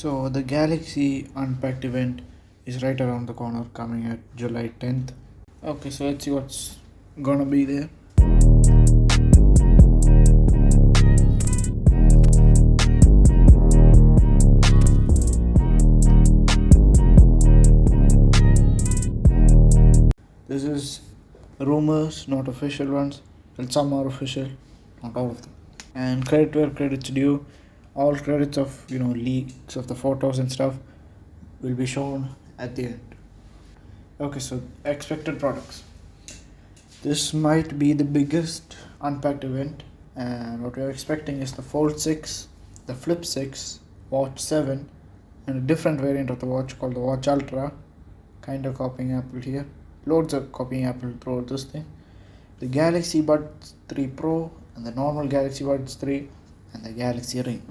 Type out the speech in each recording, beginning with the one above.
So the Galaxy Unpacked event is right around the corner, coming at July 10th. Okay, so let's see what's gonna be there. This is rumors, not official ones. And some are official, not all of them. And credit where credit's due. All credits of leaks of the photos and stuff will be shown at the end. Okay, so expected products. This might be the biggest unpacked event, and what we're expecting is the Fold 6, the Flip 6, Watch 7, and a different variant of the watch called the Watch Ultra, kind of copying Apple here. Loads of copying Apple throughout this thing. The Galaxy Buds 3 Pro, and the normal Galaxy Buds 3, and the Galaxy Ring.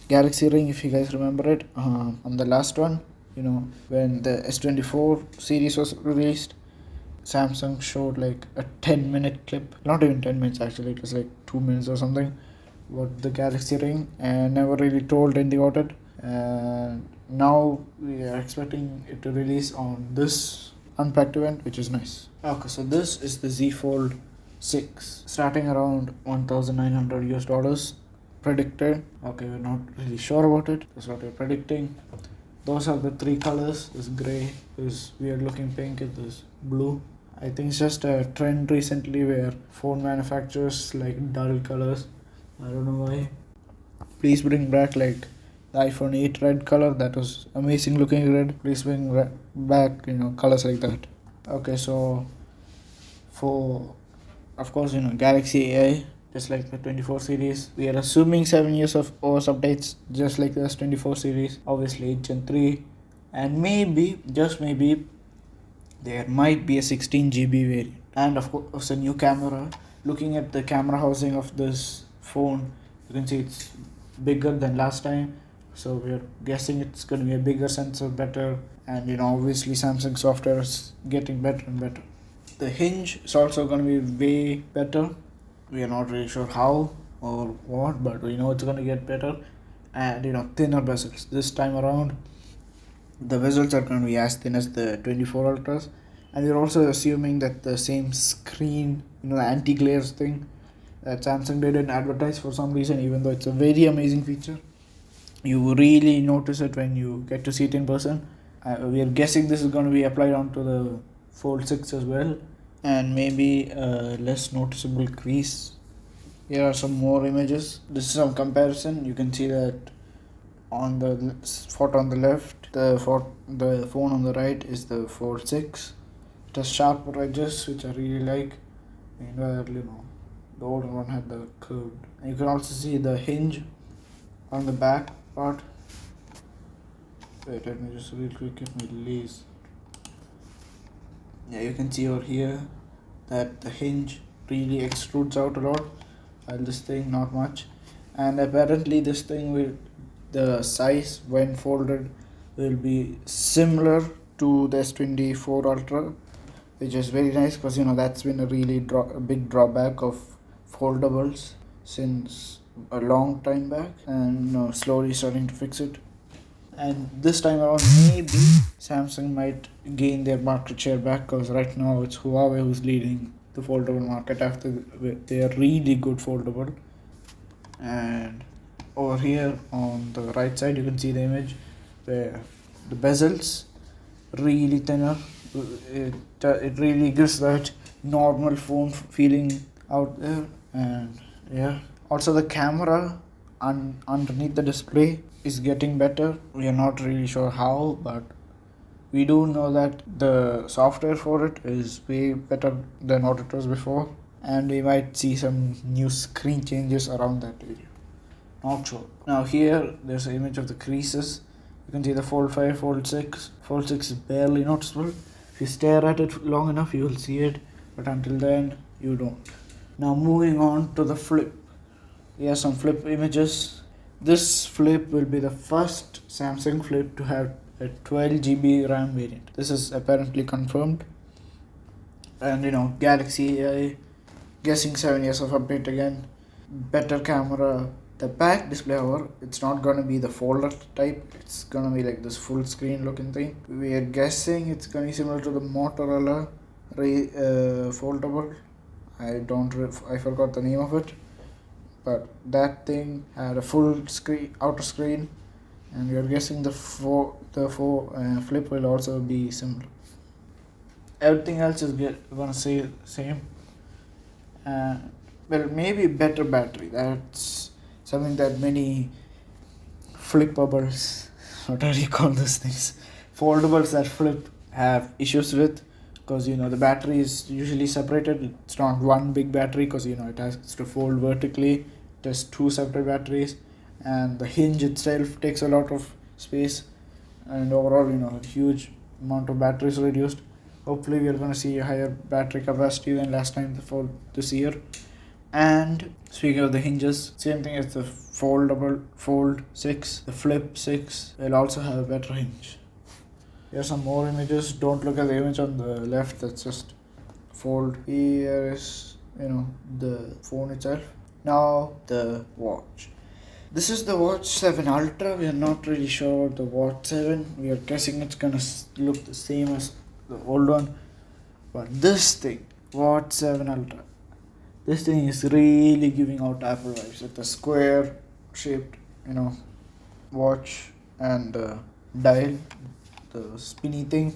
Galaxy Ring, if you guys remember it, on the last one, when the S24 series was released, Samsung showed like a 10-minute clip, not even 10 minutes actually, it was like 2 minutes or something, about the Galaxy Ring, and never really told anything about it. And now we are expecting it to release on this unpacked event, which is nice. Okay, so this is the Z Fold 6, starting around $1,900 predicted. Okay, we're not really sure about it. That's what we're predicting. Those are the three colors. This gray, this weird looking pink, and this blue. I think it's just a trend recently where phone manufacturers like dull colors. I don't know why. Please bring back like the iPhone 8 red color. That was amazing looking red. Please bring back colors like that. Okay, so for of course Galaxy AI, just like the 24 series, we are assuming 7 years of OS updates, just like the S24 series, obviously 8 Gen 3, and maybe, just maybe, there might be a 16GB variant, and of course a new camera. Looking at the camera housing of this phone, you can see it's bigger than last time, so we're guessing it's going to be a bigger sensor, better, and obviously Samsung software is getting better and better. The hinge is also going to be way better. We are not really sure how or what, but we know it's going to get better. And thinner bezels. This time around, the bezels are going to be as thin as the 24 Ultras. And we're also assuming that the same screen, the anti-glare thing that Samsung didn't advertise for some reason, even though it's a very amazing feature. You really notice it when you get to see it in person. We are guessing this is going to be applied onto the Fold 6 as well, and maybe a less noticeable crease. Here are some more images. This is some comparison. You can see that on the photo on the left, the phone on the right is the Fold 6. It has sharper edges, which I really like. Meanwhile, the older one had the curved. And you can also see the hinge on the back part. Wait, let me just real quick get my lace. Yeah, you can see over here that the hinge really extrudes out a lot, while this thing not much. And apparently this thing will, the size when folded will be similar to the S24 Ultra, which is very nice because that's been a really big drawback of foldables since a long time back, and slowly starting to fix it. And this time around, maybe Samsung might gain their market share back, because right now it's Huawei who's leading the foldable market after they are really good foldable. And over here on the right side, you can see the image where the bezels really thinner. It really gives that normal phone feeling out there. And yeah, also the camera underneath the display is getting better. We are not really sure how, but we do know that the software for it is way better than what it was before, and we might see some new screen changes around that area. Not sure. Now here there's an image of the creases. You can see the Fold 5, Fold 6. Fold 6 is barely noticeable. If you stare at it long enough, you will see it, but until then, you don't. Now moving on to the Flip. Here are some Flip images. This Flip will be the first Samsung Flip to have a 12GB RAM variant. This is apparently confirmed. And Galaxy AI, guessing 7 years of update again. Better camera, The back display, however, it's not gonna be the folder type. It's gonna be like this full screen looking thing. We are guessing it's gonna be similar to the Motorola foldable. I forgot the name of it, but that thing had a full screen, outer screen, and we are guessing the flip will also be similar. Everything else is gonna say same. Well, maybe better battery. That's something that many flippables, what do you call those things? Foldables that flip have issues with, because the battery is usually separated. It's not one big battery because it has to fold vertically. There's two separate batteries, and the hinge itself takes a lot of space, and overall a huge amount of battery is reduced. Hopefully we are going to see a higher battery capacity than last time for this year. And speaking of the hinges, same thing as the Fold 6, the Flip 6 will also have a better hinge. Here's some more images. Don't look at the image on the left, that's just fold. Here is the phone itself. Now the watch. This is the Watch 7 Ultra. We are not really sure about the Watch 7. We are guessing it's gonna look the same as the old one. But this thing, Watch 7 Ultra, this thing is really giving out Apple vibes. It's a square shaped, watch and dial, the spinny thing,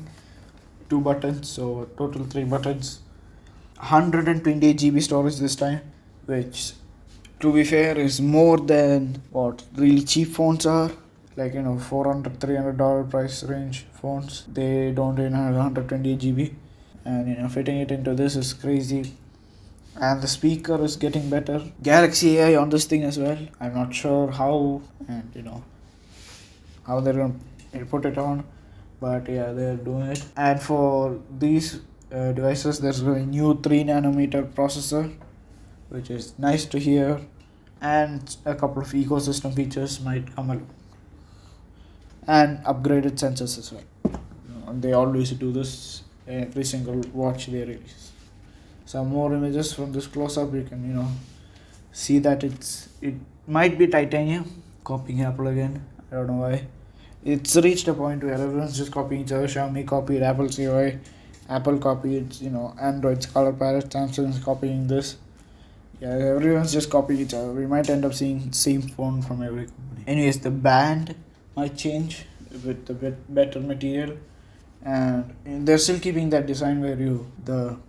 2 buttons, so total 3 buttons. 128 GB storage this time, which to be fair is more than what really cheap phones are. Like $400-$300 price range phones, they don't even have 128 GB, and fitting it into this is crazy. And the speaker is getting better. Galaxy AI on this thing as well. I'm not sure how and how they're going to put it on, but yeah, they're doing it. And for these devices, there's a new 3nm processor, which is nice to hear, and a couple of ecosystem features might come along, and upgraded sensors as well. And they always do this every single watch they release. Some more images from this close-up. You can see that it might be titanium, copying Apple again. I don't know why. It's reached a point where everyone's just copying each other. Xiaomi copied Apple's UI, Apple copied Android's color palette, Samsung's copying this. Yeah, everyone's just copying each other. We might end up seeing the same phone from every company. Anyways, the band might change with a bit better material, and they're still keeping that design where the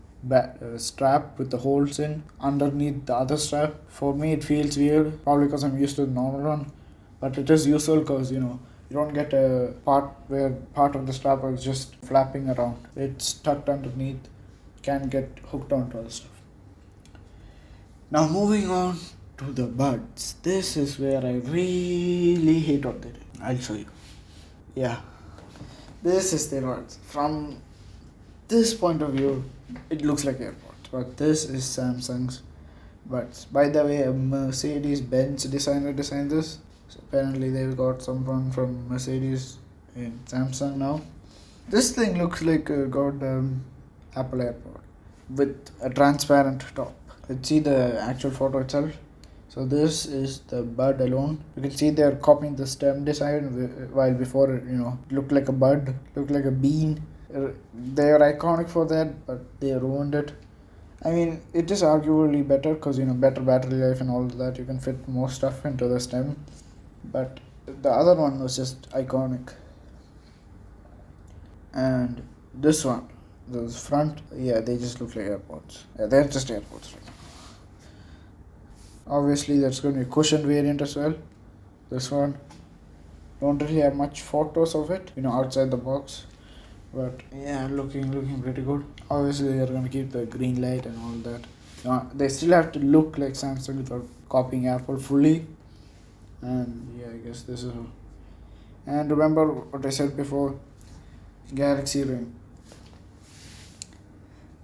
strap with the holes in underneath the other strap. For me it feels weird, probably because I'm used to the normal one, but it is useful because you don't get a part where part of the strap is just flapping around. It's tucked underneath, can get hooked onto other stuff. Now moving on to the buds. This is where I really hate what they did. I'll show you. Yeah, this is the buds. From this point of view, it looks like AirPods, but this is Samsung's buds. By the way, a Mercedes-Benz designer designed this. So apparently they've got someone from Mercedes in Samsung now. This thing looks like a goddamn Apple AirPod with a transparent top. Let's see the actual photo itself. So this is the bud alone. You can see they're copying the stem design, while before it looked like a bud, looked like a bean. They're iconic for that, but they ruined it. I mean, it is arguably better because better battery life and all that. You can fit more stuff into the stem, but the other one was just iconic. And this one, the front, yeah, they just look like AirPods. Yeah, they're just AirPods right now. Obviously, there's going to be a cushioned variant as well. This one, don't really have much photos of it, outside the box. But yeah, looking pretty good. Obviously, they're going to keep the green light and all that. They still have to look like Samsung without copying Apple fully. And yeah, I guess this is all. And remember what I said before, Galaxy Ring.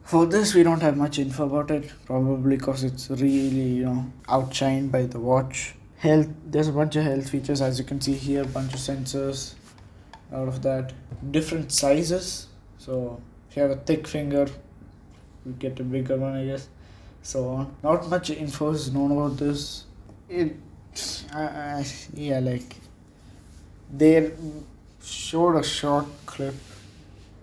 For this, we don't have much info about it, probably because it's really, outshined by the watch. Health, there's a bunch of health features, as you can see here, bunch of sensors. Out of that, different sizes. So if you have a thick finger, you get a bigger one, I guess. So on. Not much info is known about this. Yeah, like they showed a short clip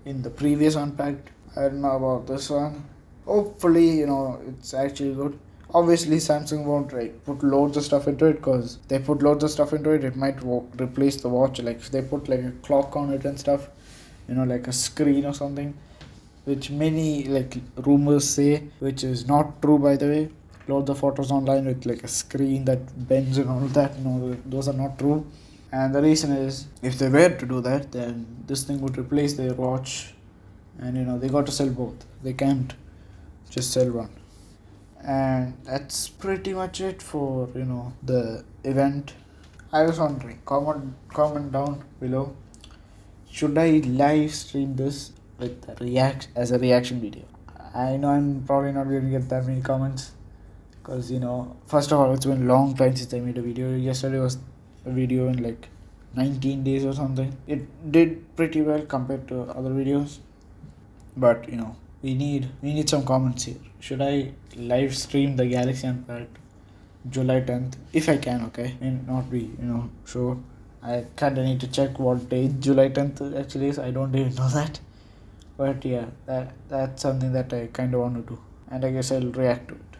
in the previous Unpacked. I don't know about this one. Hopefully, it's actually good. Obviously, Samsung won't like put loads of stuff into it, because they put loads of stuff into it, it might replace the watch. Like if they put like a clock on it and stuff, like a screen or something, which many like rumors say, which is not true by the way. Loads of photos online with like a screen that bends and all that. Those are not true. And the reason is, if they were to do that, then this thing would replace their watch, and they got to sell both. They can't just sell one. And that's pretty much it for the event. I was wondering, comment down below, should I live stream this with as a reaction video? I know I'm probably not going to get that many comments, because first of all, it's been a long time since I made a video. Yesterday was a video in like 19 days or something. It did pretty well compared to other videos, but we need some comments here. Should I live stream the Galaxy Unpacked July 10th if I can? Okay, may not be sure. I kind of need to check what date July 10th actually is. I don't even know that, but yeah, that's something that I kind of want to do, and I guess I'll react to it.